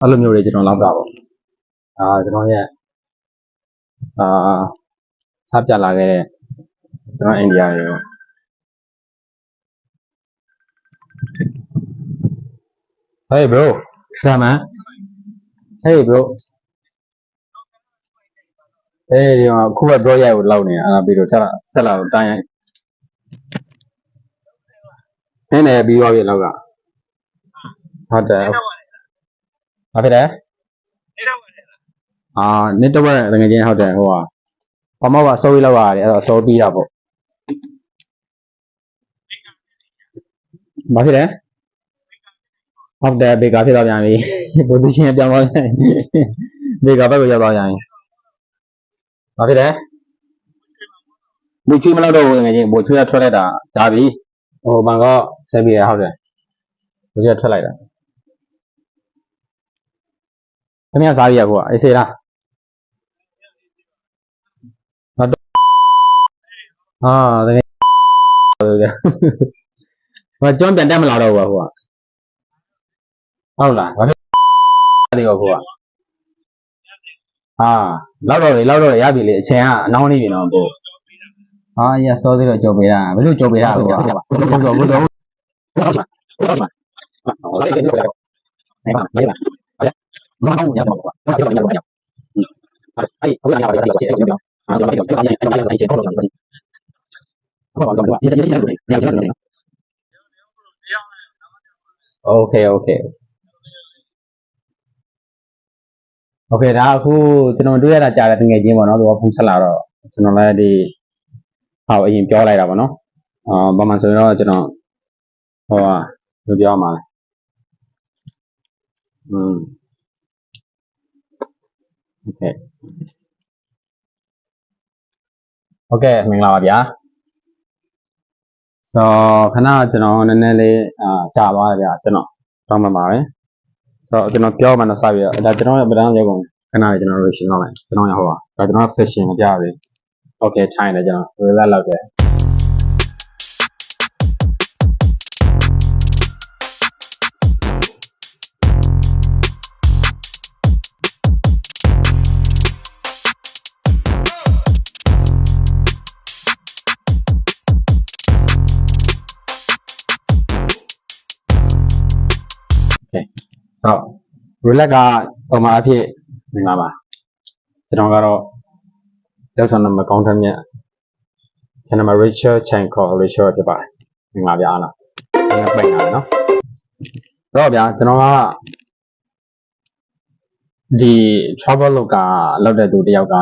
အဲ့လိုမျိုးတွေကျွန်တော်လောက်တာပေါ့ကျွန်တော်ရဲ့စပြလာခဲ့တဲ့ကျွန်တော်အိန္ဒိယရေပေါ့Hey bro ဆမ်မန် Hey bro ဒီမှာခုပဲ bro ရိုက်ကိုလောက်နေတာအဲ့ဒါပြီးတော့ဆက်လာတော့တိုင်းရိုက်နည်းနည်းပြီးသွားပြီလောက်ကဟုတ်တယ်ဘာဖြစ်လဲနေတော့တကယ်ချင်းဟုတ်တယ်ဟိုဘာမှပါစိုးပြီးလောက်ရတယ်အဲ့တော့စိုးပြီးတာပေါ့ဘာဖြစ်လဲဟုတ်တယ်ဘေကာဖြစ်သွားပြန်ပြီ position ပြောင်းသွားပြန်ဘေကာဘက်ကိုရောက်သွားပြန်ပြီဘာဖြစ်လဲဘူချွေးမလောက်တော့ဘူးတကယ်ချင်းဘူချွေးထွက်လိုက်တာဒါပြီဟိုဘန်ကောဆက်ပြီးရဟုတ်တယ်ဘူချွေးထွက်လိုက်တာခင်ဗျားစားရခုအေးစေးလားတကယ်ဟိုကျွန်းပြန်တက်မလာတော့ဘူးဟိုဟုတ်လားဘာဖြစ်လဲဟိုလောက်တော့ရပြီလေအချိန်ကအနောင်းနေပြီတော့ပို့ရစောသေးတော့ကြော်ပေးတာဘယ်လိုကြော်ပေးတာလဲဘုတော့အဲ့ဘာမရပါโอเคဒါအခုကျွန်တော်တွေ့ရတာကြားတယ်တကယ်ချင်းပေါ့နော်သူကဖုန်းဆက်လာတော့ကျွန်တော်လည်းဒီအရင်ပြောလိုက်တာပေါ့နော်ဘာမှဆိုရင်တော့ကျွန်တော်ဘယ်ပြောမှာလဲโอเคမင်္ဂလာပါဗျာခဏကျွန်တော်နည်းနည်းလေးကြာသွားတယ်ဗျာကျွန်တော်တောင်းမှပါပဲကျွန်တော်ပြောမှတော့စပြီးတော့ဒါကျွန်တော်ရဲ့ဗဒန်းရုပ်ကုန်ခဏလေးကျွန်တော်တို့ရှင်းတော့မယ်ကျွန်တော်ရဟောဒါကျွန်တော် session မပြပြီโอเคထိုင်တယ်ကျွန်တော်ဝေလာလောက်တယ်relax ကပုံမှန်အဖြစ်မင်္ဂလာပါကျွန်တော်ကတော့လက်ဆောင်နံပါတ်ကောင်းတဲ့မြတ်ကျွန်တော် Richard Chanko Richard ဖြစ်ပါတယ်မင်္ဂလာပါအားလုံးပိတ်လာနော်တော့ဗျာကျွန်တော်ကဒီ travel လောက်တဲ့သူတယောက်က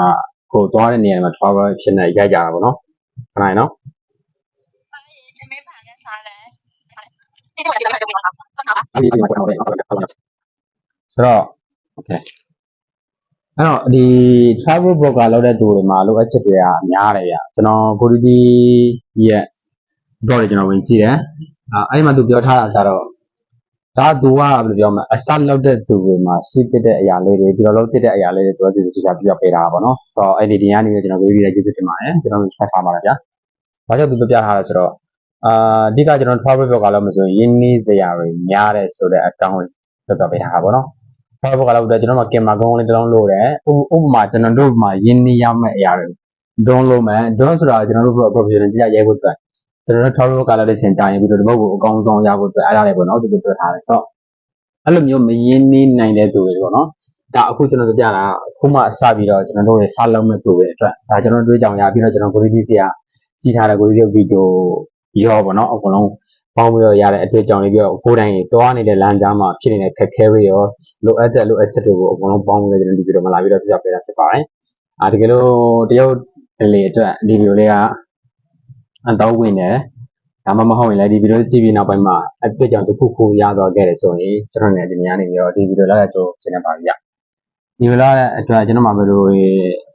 ကိုသွားတဲ့နေရာမှာ travel ဖြစ်နေရိုက်ကြတာပေါ့နော်ခဏနော်ဆိုတော့ okay အဲ့တော့ဒီ travel blogger လောက်တဲ့သူတွေမှာလိုအပ်ချက်တွေကများတယ်ဗျကျွန်တော်ကိုဒီဒီရဲ့ blog တွေကျွန်တော်ဝင်ကြည့်တယ်အဲ့မှာသူပြောထားတာကျတော့ဒါသူကဘယ်လိုပြောမလဲအစလောက်တဲ့သူတွေမှာရှိတဲ့အရာလေးတွေပြီးတော့လောက်တဲ့အရာလေးတွေသူကသူချာပြပေးတာပါနော်ဆိုတော့အဲ့ဒီနေရာနေကျွန်တော်ကိုဒီဒီကျေးဇူးတင်ပါတယ်ကျွန်တော်ဆက်ထားပါလားဗျာဘာကြောင့်သူပြထားလဲဆိုတော့အဓိကကျွန်တော် travel blogger လောက်မဆိုရင်ရင်းနှီးစရာတွေများတယ်ဆိုတဲ့အကြောင်းကိုပြပေးထားတာပါနော်ဘာဘောကလောက်ကျွန်တော်ကင်မရာကုန်းလေးတစ်လုံးလို့တယ်ဥပမာကျွန်တော်တို့မှာရင်းနှီးရမယ့်အရာတွေဒွန်းလို့မယ်ဒွန်းဆိုတာကျွန်တော်တို့ professional ကြည့်ရဖို့အတွက်ကျွန်တော်တို့ travel ကလည်းတစ်ချိန်ကြာရင်ပြီးတော့ဒီဘက်ကိုအကောင်းဆုံးရဖို့အတွက်အားရတယ်ပေါ့နော်ဒီလိုပြောထားတယ်ဆိုတော့အဲ့လိုမျိုးမရင်းနှီးနိုင်တဲ့သူတွေပေါ့နော်ဒါအခုကျွန်တော်တို့ပြတာအခုမှစပြီးတော့ကျွန်တော်တို့ရဲ့စလုံးမဲ့သူတွေအတွက်ဒါကျွန်တော်တွေးကြောင်ရပြီးတော့ကျွန်တော်ကိုရီးဒီစီကကြည့်ထားတဲ့ကိုရီးဒီဗီဒီယိုရောပေါ့နော်အကုန်လုံးပေါင်းပြီးတော့ရတဲ့အတွေ့အကြုံလေးပြီးတော့ကိုယ်တိုင်တွားနေတဲ့လမ်းကြားမှာဖြစ်နေတဲ့ခက်ခဲတွေရောလိုအပ်ချက်တွေကိုအကုန်လုံးပေါင်းပြီးတော့ကျွန်တော်ဒီဗီဒီယိုမှာလာပြီးတော့ပြပေးတာဖြစ်ပါတယ်တကယ်လို့တရုတ်လေအတွက်ဒီဗီဒီယိုလေးကအတော့ဝင်တယ်ဒါမှမဟုတ်ရင်လည်းဒီဗီဒီယိုကြည့်ပြီးနောက်ပိုင်းမှာအတွေ့အကြုံတစ်ခုခုရသွားခဲ့တယ်ဆိုရင်ကျွန်တော်လည်းဒီနေရာနေပြီးတော့ဒီဗီဒီယိုလာကြိုရှင်းနေပါပြီဗျဒီဗီဒီယိုလာအတွက်ကျွန်တော်မှာဘယ်လို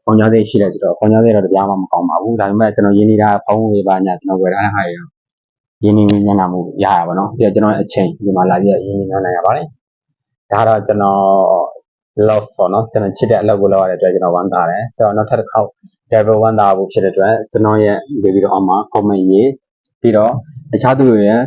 ပုံကြားသေးရှိလဲဆိုတော့ပုံကြားသေးတော့တရားမှမကောင်းပါဘူးဒါပေမဲ့ကျွန်တော်ရင်းနေတာဖုန်းတွေပါညာကျွန်တော်ဝယ်ထားတဲ့ဟာတွေရင်းနှီးညံ့နာမှုရပါတော့ပြီးတော့ကျွန်တော်အချိန်ဒီမှာလာပြီးရင်းနှီးညံ့နာရပါတယ်ဒါတော့ကျွန်တော် love ပေါ့နော်ကျွန်တော်ချစ်တဲ့အလုပ်ကိုလုပ်ရတဲ့အတွက်ကျွန်တော်ဝမ်းသာတယ်ဆိုတော့နောက်ထပ်တစ်ခေါက် level 1သားဖို့ဖြစ်တဲ့အတွက်ကျွန်တော်ရဲ့ဒီဗီဒီယိုအောက်မှာ comment ရေးပြီးတော့တခြားသူတွေရဲ့